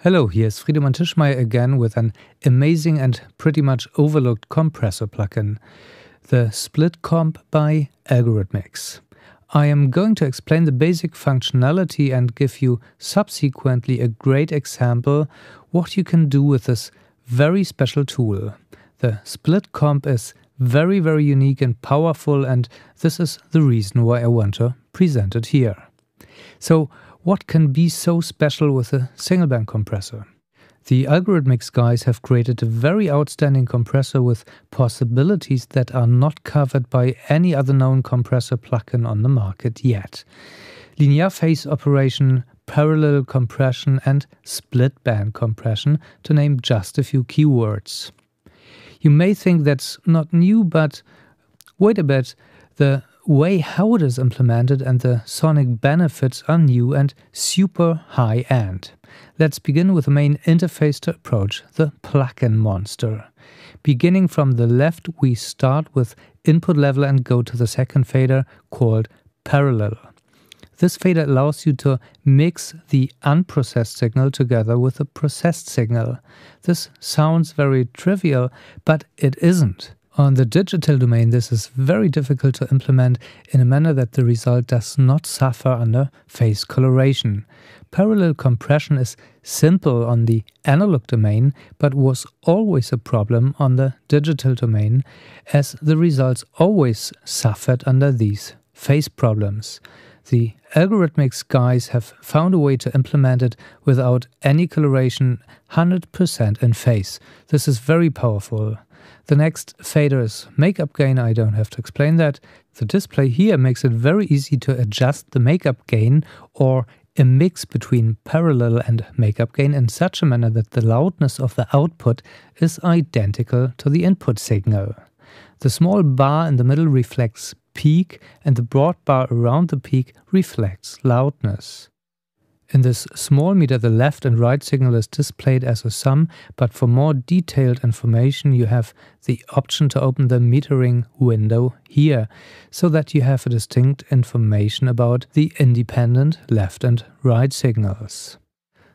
Hello, here's Friedemann Tischmeier again with an amazing and pretty much overlooked compressor plugin, the SplitComp by Algorithmix. I am going to explain the basic functionality and give you subsequently a great example what you can do with this very special tool. The SplitComp is very unique and powerful, and this is the reason why I want to present it here. So, what can be so special with a single band compressor? The Algorithmix guys have created a very outstanding compressor with possibilities that are not covered by any other known compressor plugin on the market yet. Linear phase operation, parallel compression and split band compression, to name just a few keywords. You may think that's not new, but wait a bit, the way how it is implemented and the sonic benefits are new and super high-end. Let's begin with the main interface to approach the plugin monster. Beginning from the left, we start with input level and go to the second fader called parallel. This fader allows you to mix the unprocessed signal together with the processed signal. This sounds very trivial, but it isn't. On the digital domain, this is very difficult to implement in a manner that the result does not suffer under phase coloration. Parallel compression is simple on the analog domain, but was always a problem on the digital domain, as the results always suffered under these phase problems. The Algorithmix guys have found a way to implement it without any coloration, 100% in phase. This is very powerful. The next fader is makeup gain, I don't have to explain that. The display here makes it very easy to adjust the makeup gain or a mix between parallel and makeup gain in such a manner that the loudness of the output is identical to the input signal. The small bar in the middle reflects peak and the broad bar around the peak reflects loudness. In this small meter, the left and right signal is displayed as a sum, but for more detailed information you have the option to open the metering window here, so that you have a distinct information about the independent left and right signals.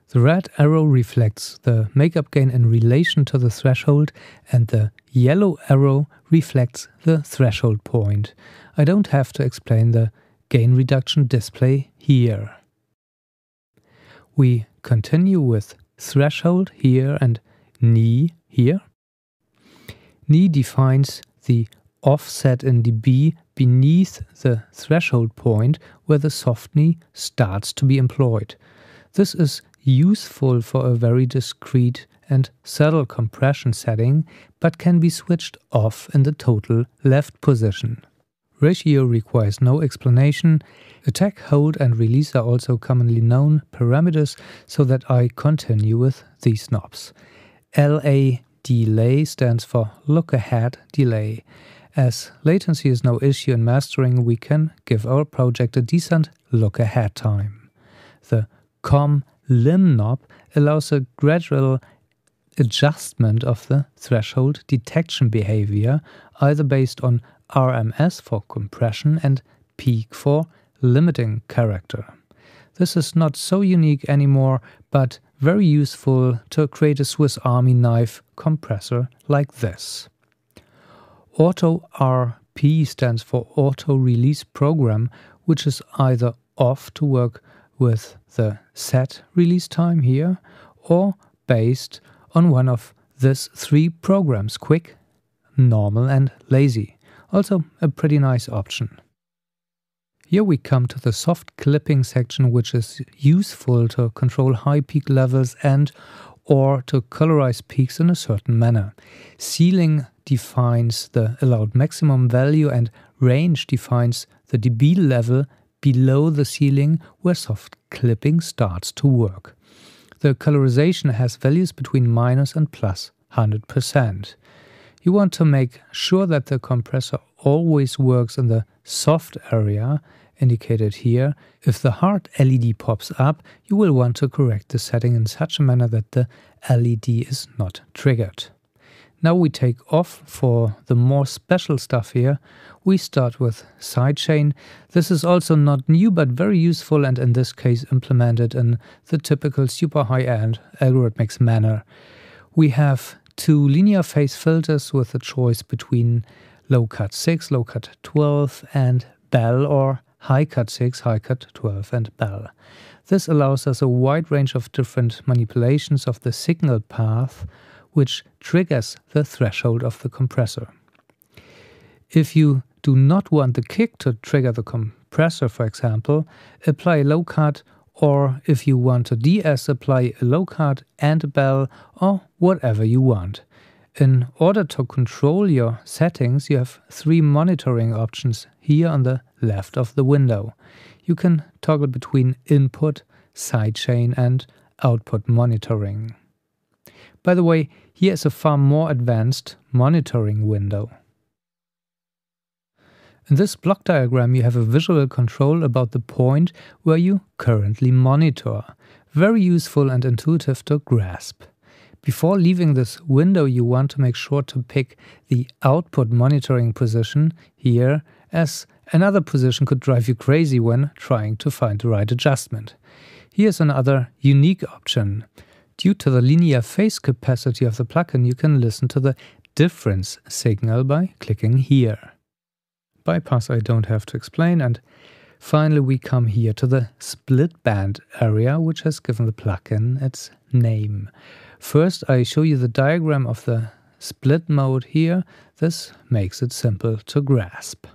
The red arrow reflects the makeup gain in relation to the threshold, and the yellow arrow reflects the threshold point. I don't have to explain the gain reduction display here. We continue with threshold here and knee here. Knee defines the offset in dB beneath the threshold point where the soft knee starts to be employed. This is useful for a very discrete and subtle compression setting, but can be switched off in the total left position. Ratio requires no explanation. Attack, hold and release are also commonly known parameters, so that I continue with these knobs. LA delay stands for look ahead delay. As latency is no issue in mastering, we can give our project a decent look ahead time. The COM lim knob allows a gradual adjustment of the threshold detection behavior, either based on RMS for compression and peak for limiting character. This is not so unique anymore, but very useful to create a Swiss Army knife compressor like this. Auto RP stands for auto release program, which is either off to work with the set release time here, or based on one of these three programs: quick, normal and lazy. Also a pretty nice option. Here we come to the soft clipping section, which is useful to control high peak levels and or to colorize peaks in a certain manner. Ceiling defines the allowed maximum value and range defines the dB level below the ceiling where soft clipping starts to work. The colorization has values between minus and plus 100%. You want to make sure that the compressor always works in the soft area, indicated here. If the hard LED pops up, you will want to correct the setting in such a manner that the LED is not triggered. Now we take off for the more special stuff here. We start with sidechain. This is also not new but very useful, and in this case implemented in the typical super high-end Algorithmix manner. We have two linear phase filters with a choice between low cut 6, low cut 12 and bell, or high cut 6, high cut 12 and bell. This allows us a wide range of different manipulations of the signal path, which triggers the threshold of the compressor. If you do not want the kick to trigger the compressor, for example, apply a low cut, or if you want to DS, apply a low cut and a bell, or whatever you want. In order to control your settings, you have three monitoring options here on the left of the window. You can toggle between input, sidechain and output monitoring. By the way, here is a far more advanced monitoring window. In this block diagram you have a visual control about the point where you currently monitor. Very useful and intuitive to grasp. Before leaving this window you want to make sure to pick the output monitoring position here, as another position could drive you crazy when trying to find the right adjustment. Here's another unique option. Due to the linear phase capacity of the plugin, you can listen to the difference signal by clicking here. Bypass I don't have to explain, and finally we come here to the split band area, which has given the plugin its name. First I show you the diagram of the split mode here. This makes it simple to grasp.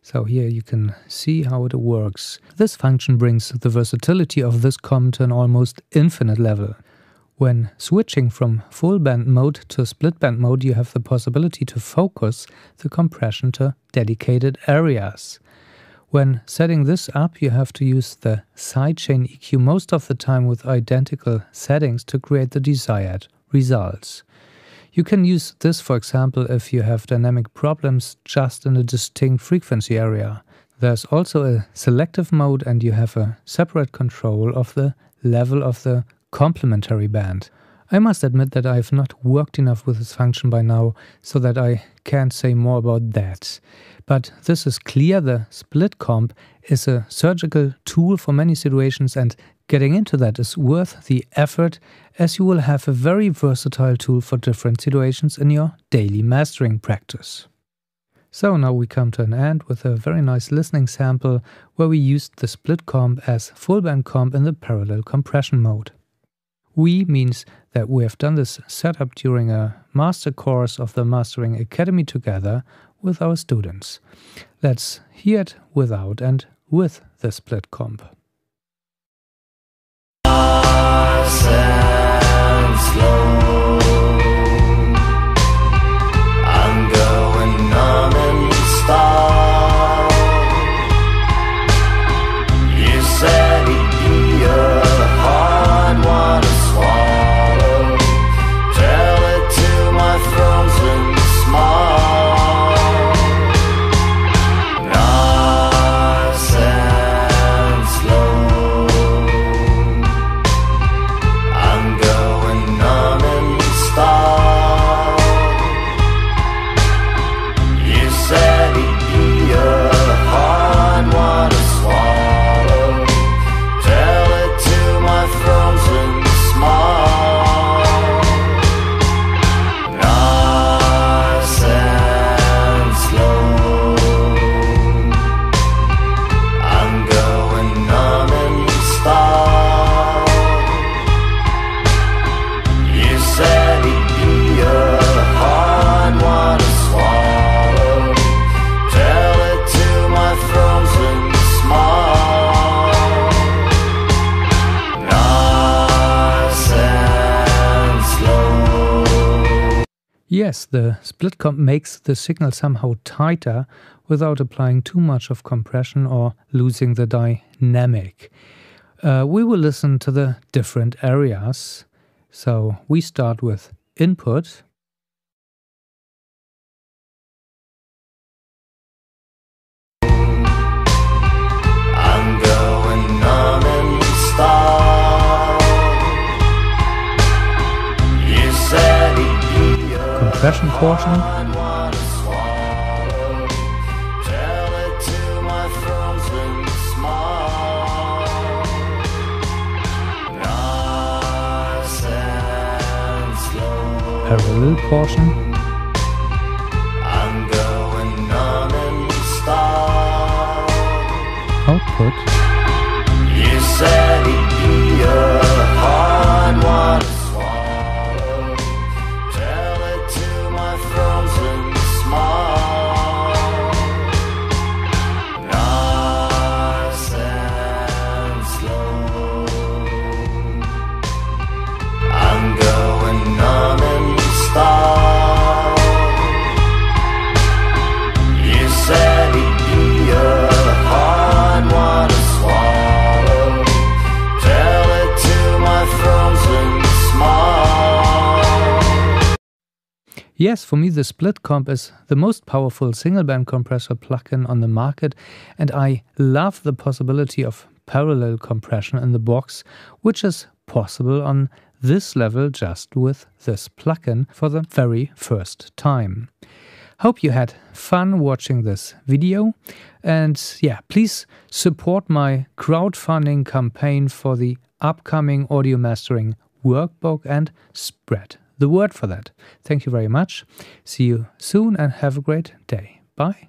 So here you can see how it works. This function brings the versatility of this comp to an almost infinite level. When switching from full band mode to split band mode, you have the possibility to focus the compression to dedicated areas. When setting this up, you have to use the sidechain EQ most of the time with identical settings to create the desired results. You can use this, for example, if you have dynamic problems just in a distinct frequency area. There's also a selective mode, and you have a separate control of the level of the complementary band. I must admit that I have not worked enough with this function by now, so that I can't say more about that. But this is clear, the SplitComp is a surgical tool for many situations, and getting into that is worth the effort, as you will have a very versatile tool for different situations in your daily mastering practice. So now we come to an end with a very nice listening sample where we used the SplitComp as full band comp in the parallel compression mode. We means that we have done this setup during a master course of the Mastering Academy together with our students. Let's hear it without and with the SplitComp. Yes, the SplitComp makes the signal somehow tighter without applying too much of compression or losing the dynamic. We will listen to the different areas. So we start with input. compression portion. Parallel portion. Output. You said he'd be a hard one to swallow. Tell it to my frozen smile. Nice and slow. I'm going numb and starved. You said he'd be a hard one to swallow. Tell it to my frozen smile. Yes, for me the SplitComp is the most powerful single-band compressor plugin on the market, and I love the possibility of parallel compression in the box, which is possible on this level just with this plugin for the very first time. Hope you had fun watching this video, and yeah, please support my crowdfunding campaign for the upcoming audio mastering workbook and spread the word for that. Thank you very much. See you soon and have a great day. Bye.